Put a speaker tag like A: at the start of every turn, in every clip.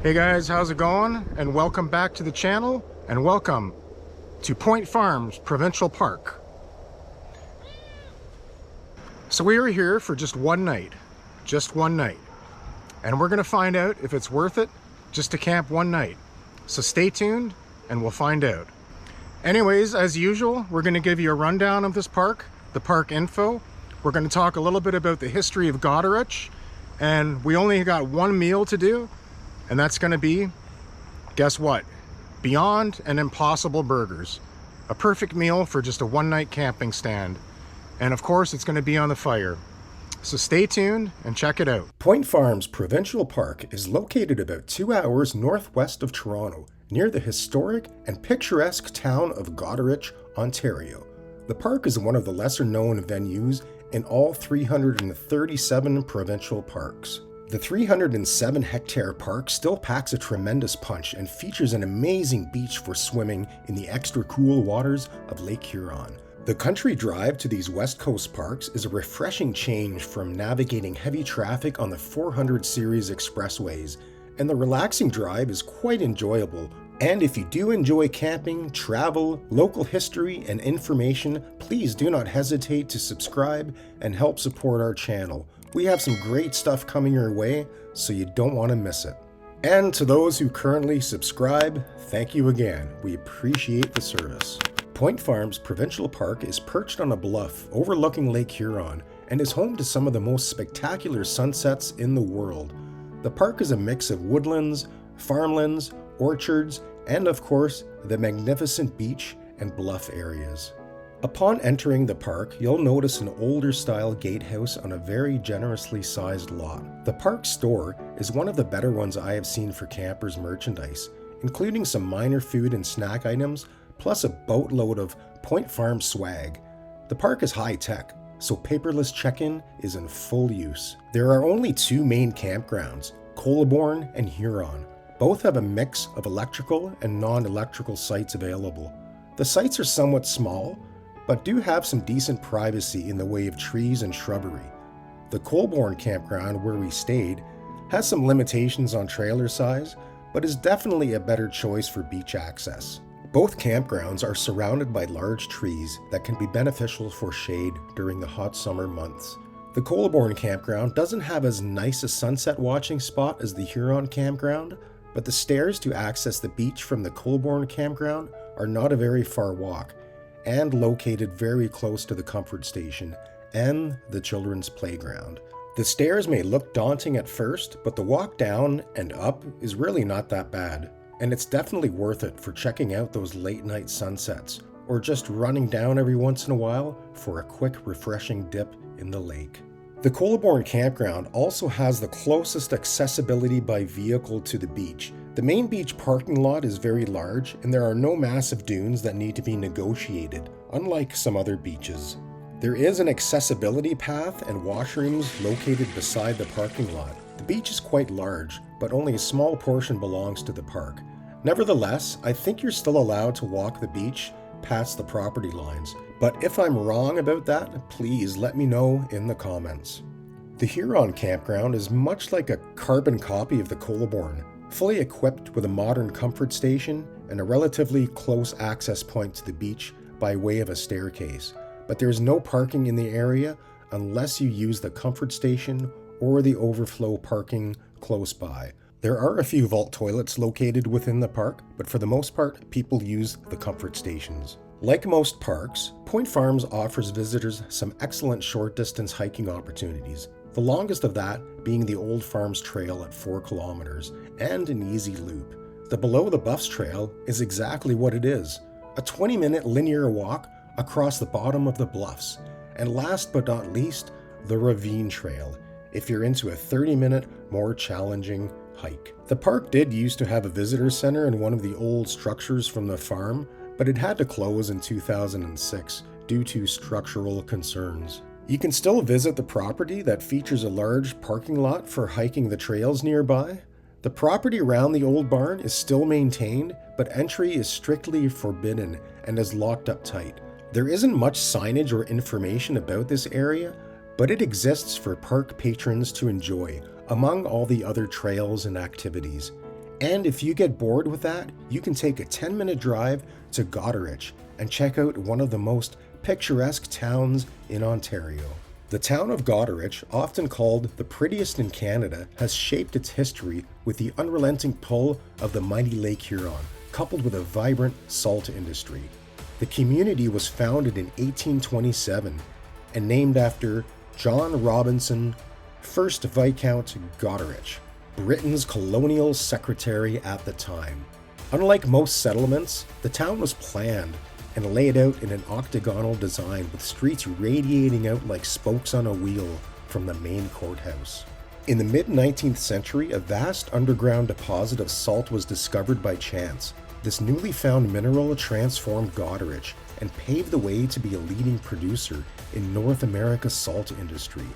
A: Hey guys, how's it going? And welcome back to the channel, and welcome to Farms Provincial Park. So we are here for just one night, and we're gonna find out if it's worth it just to camp one night. So stay tuned and we'll find out. Anyways, as usual, we're gonna give you a rundown of this park, the park info. We're gonna talk a little bit about the history of Goderich, and we only got one meal to do, and that's gonna be, guess what? Beyond and Impossible Burgers. A perfect meal for just a one-night camping stand. And of course, it's gonna be on the fire. So stay tuned and check it out. Farms Provincial Park is located about 2 hours northwest of Toronto, near the historic and picturesque town of Goderich, Ontario. The park is one of the lesser-known venues in all 337 provincial parks. The 307-hectare park still packs a tremendous punch and features an amazing beach for swimming in the extra cool waters of Lake Huron. The country drive to these West Coast parks is a refreshing change from navigating heavy traffic on the 400 series expressways, and the relaxing drive is quite enjoyable. And if you do enjoy camping, travel, local history, and information, please do not hesitate to subscribe and help support our channel. We have some great stuff coming your way, so you don't want to miss it. And to those who currently subscribe, thank you again. We appreciate the service. Farms Provincial Park is perched on a bluff overlooking Lake Huron and is home to some of the most spectacular sunsets in the world. The park is a mix of woodlands, farmlands, orchards, and of course, the magnificent beach and bluff areas. Upon entering the park, you'll notice an older style gatehouse on a very generously sized lot. The park store is one of the better ones I have seen for campers merchandise, including some minor food and snack items, plus a boatload of Farms swag. The park is high tech, so paperless check-in is in full use. There are only two main campgrounds, Colborne and Huron. Both have a mix of electrical and non-electrical sites available. The sites are somewhat small, but do have some decent privacy in the way of trees and shrubbery. The Colborne campground, where we stayed, has some limitations on trailer size, but is definitely a better choice for beach access. Both campgrounds are surrounded by large trees that can be beneficial for shade during the hot summer months. The Colborne campground doesn't have as nice a sunset watching spot as the Huron campground, but the stairs to access the beach from the Colborne campground are not a very far walk, and located very close to the comfort station and the children's playground. The stairs may look daunting at first, but the walk down and up is really not that bad, and it's definitely worth it for checking out those late night sunsets, or just running down every once in a while for a quick refreshing dip in the lake. The Colborne campground also has the closest accessibility by vehicle to the beach. The main beach parking lot is very large, and there are no massive dunes that need to be negotiated, unlike some other beaches. There is an accessibility path and washrooms located beside the parking lot. The beach is quite large, but only a small portion belongs to the park. Nevertheless, I think you're still allowed to walk the beach past the property lines, but if I'm wrong about that, please let me know in the comments. The Huron campground is much like a carbon copy of the Colborne, fully equipped with a modern comfort station and a relatively close access point to the beach by way of a staircase, but there's no parking in the area unless you use the comfort station or the overflow parking close by. There are a few vault toilets located within the park, but for the most part, people use the comfort stations. Like most parks, Farms offers visitors some excellent short-distance hiking opportunities, the longest of that being the Old Farms Trail at 4 kilometers and an easy loop. The Below the Buffs Trail is exactly what it is, a 20-minute linear walk across the bottom of the bluffs. And last but not least, the Ravine Trail, if you're into a 30-minute, more challenging hike. The park did used to have a visitor center in one of the old structures from the farm, but it had to close in 2006 due to structural concerns. You can still visit the property that features a large parking lot for hiking the trails nearby. The property around the old barn is still maintained, but entry is strictly forbidden and is locked up tight. There isn't much signage or information about this area, but it exists for park patrons to enjoy, among all the other trails and activities.
B: And if you get bored with that, you can take a 10-minute drive to Goderich and check out one of the most picturesque towns in Ontario. The town of Goderich, often called the prettiest in Canada, has shaped its history with the unrelenting pull of the mighty Lake Huron, coupled with a vibrant salt industry. The community was founded in 1827 and named after John Robinson, 1st Viscount Goderich, Britain's colonial secretary at the time. Unlike most settlements, the town was planned and laid out in an octagonal design with streets radiating out like spokes on a wheel from the main courthouse. In the mid-19th century, a vast underground deposit of salt was discovered by chance. This newly found mineral transformed Goderich and paved the way to be a leading producer in North America's salt industry,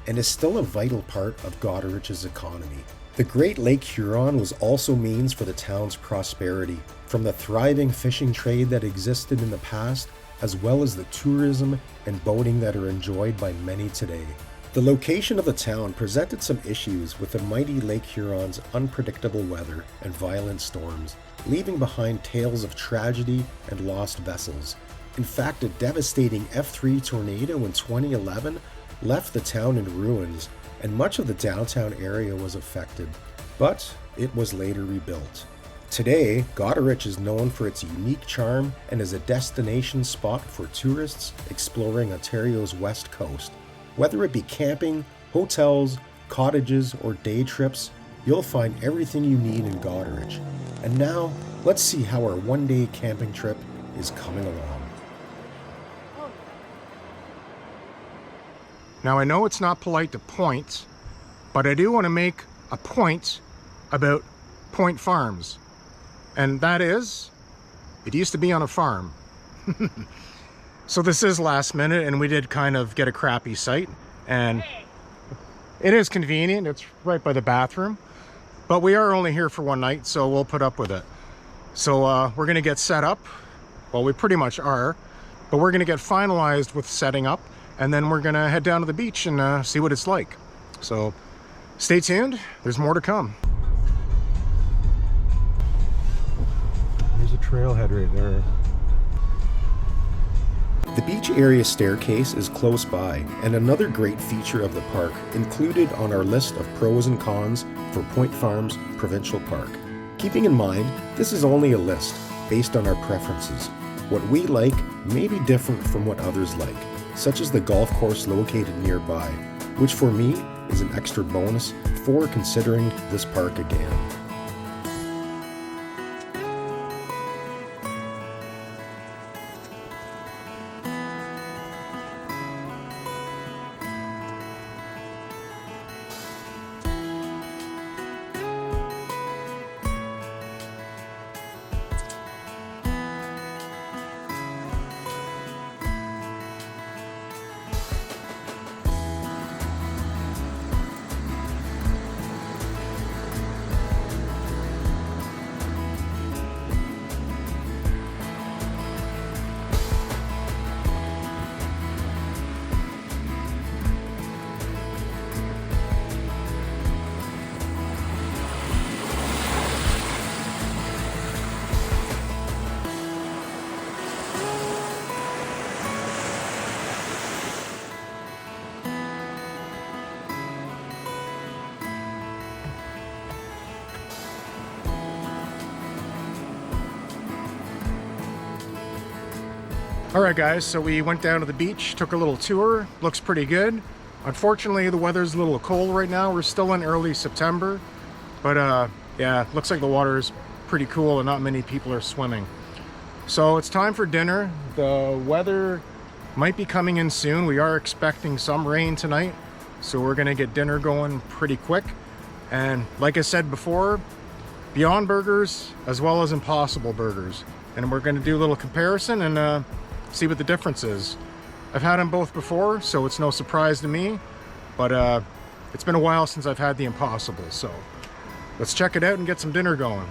B: and is still a vital part of Goderich's economy. The Great Lake Huron was also means for the town's prosperity, from the thriving fishing trade that existed in the past, as well as the tourism and boating that are enjoyed by many today. The location of the town presented some issues with the mighty Lake Huron's unpredictable weather and violent storms, leaving behind tales of tragedy and lost vessels. In fact, a devastating F3 tornado in 2011 left the town in ruins, and much of the downtown area was affected, but it was later rebuilt. Today, Goderich is known for its unique charm and is a destination spot for tourists exploring Ontario's west coast. Whether it be camping, hotels, cottages, or day trips, you'll find everything you need in Goderich. And now, let's see how our one-day camping trip is coming along.
A: Now I know it's not polite to point, but I do want to make a point about Point Farms. And that is, it used to be on a farm. So this is last minute, and we did kind of get a crappy site, and it is convenient. It's right by the bathroom, but we are only here for one night, so we'll put up with it. So we're gonna get set up. Well, we pretty much are, but we're gonna get finalized with setting up, and then we're gonna head down to the beach and see what it's like. So stay tuned, there's more to come. There's a trailhead right there.
B: The beach area staircase is close by, and another great feature of the park included on our list of pros and cons for Point Farms Provincial Park. Keeping in mind, this is only a list based on our preferences. What we like may be different from what others like, such as the golf course located nearby, which for me is an extra bonus for considering this park again.
A: Alright guys, so we went down to the beach, took a little tour, looks pretty good. Unfortunately the weather's a little cold right now, we're still in early September, but yeah, looks like the water is pretty cool and not many people are swimming. So it's time for dinner. The weather might be coming in soon, we are expecting some rain tonight, so we're gonna get dinner going pretty quick. And like I said before, Beyond Burgers as well as Impossible Burgers, and we're gonna do a little comparison and see what the difference is. I've had them both before, so it's no surprise to me, but it's been a while since I've had the Impossible, so let's check it out and get some dinner going.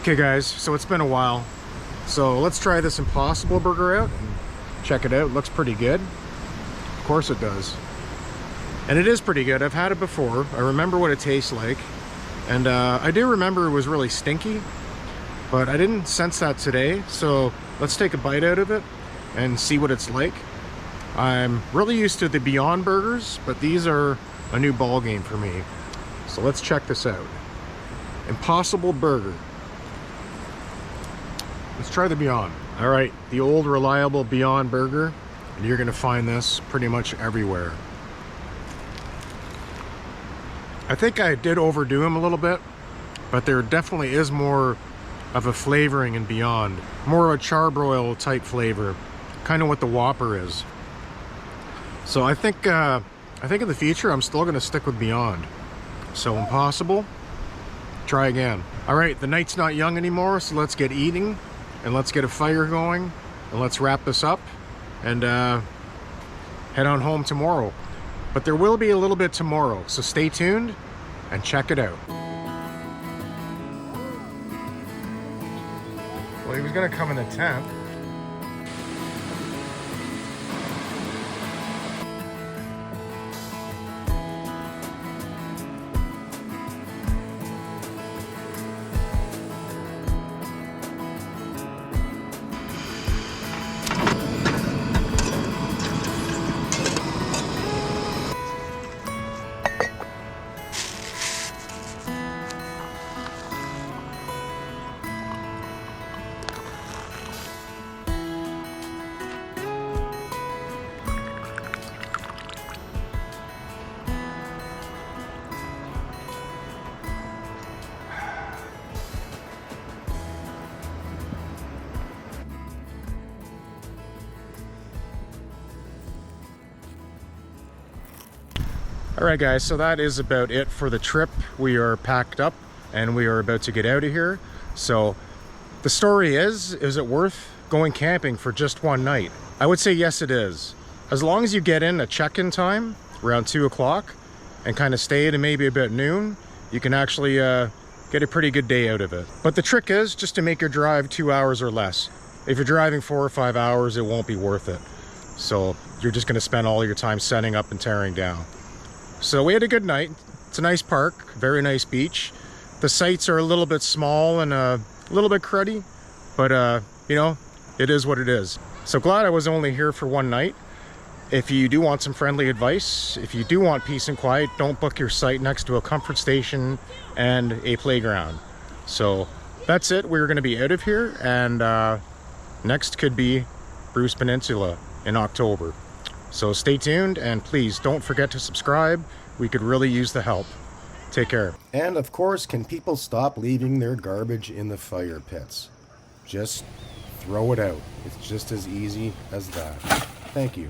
A: Okay guys, so it's been a while. So let's try this Impossible Burger out and check it out. It looks pretty good. Of course it does. And it is pretty good. I've had it before. I remember what it tastes like. And I do remember it was really stinky, but I didn't sense that today. So let's take a bite out of it and see what it's like. I'm really used to the Beyond Burgers, but these are a new ball game for me. So let's check this out. Impossible Burger. Let's try the Beyond. All right, the old reliable Beyond Burger, and you're gonna find this pretty much everywhere. I think I did overdo them a little bit, but there definitely is more of a flavoring in Beyond. More of a charbroil type flavor, kind of what the Whopper is. So I think in the future, I'm still gonna stick with Beyond. So Impossible, try again. All right, the night's not young anymore, so let's get eating. And let's get a fire going, and let's wrap this up and head on home tomorrow. But there will be a little bit tomorrow, so stay tuned and check it out. Well, he was gonna come in the tent. Alright guys, so that is about it for the trip. We are packed up and we are about to get out of here. So the story is it worth going camping for just one night? I would say yes it is. As long as you get in a check-in time around 2 o'clock and kind of stay to maybe about noon, you can actually get a pretty good day out of it. But the trick is just to make your drive 2 hours or less. If you're driving 4 or 5 hours, it won't be worth it. So you're just going to spend all your time setting up and tearing down. So we had a good night. It's a nice park, very nice beach. The sites are a little bit small and a little bit cruddy, but you know, it is what it is. So glad I was only here for one night. If you do want some friendly advice, if you do want peace and quiet, don't book your site next to a comfort station and a playground. So that's it. We're going to be out of here, and next could be Bruce Peninsula in October. So stay tuned, and please don't forget to subscribe. We could really use the help. Take care.
B: And of course, can people stop leaving their garbage in the fire pits? Just throw it out. It's just as easy as that. Thank you.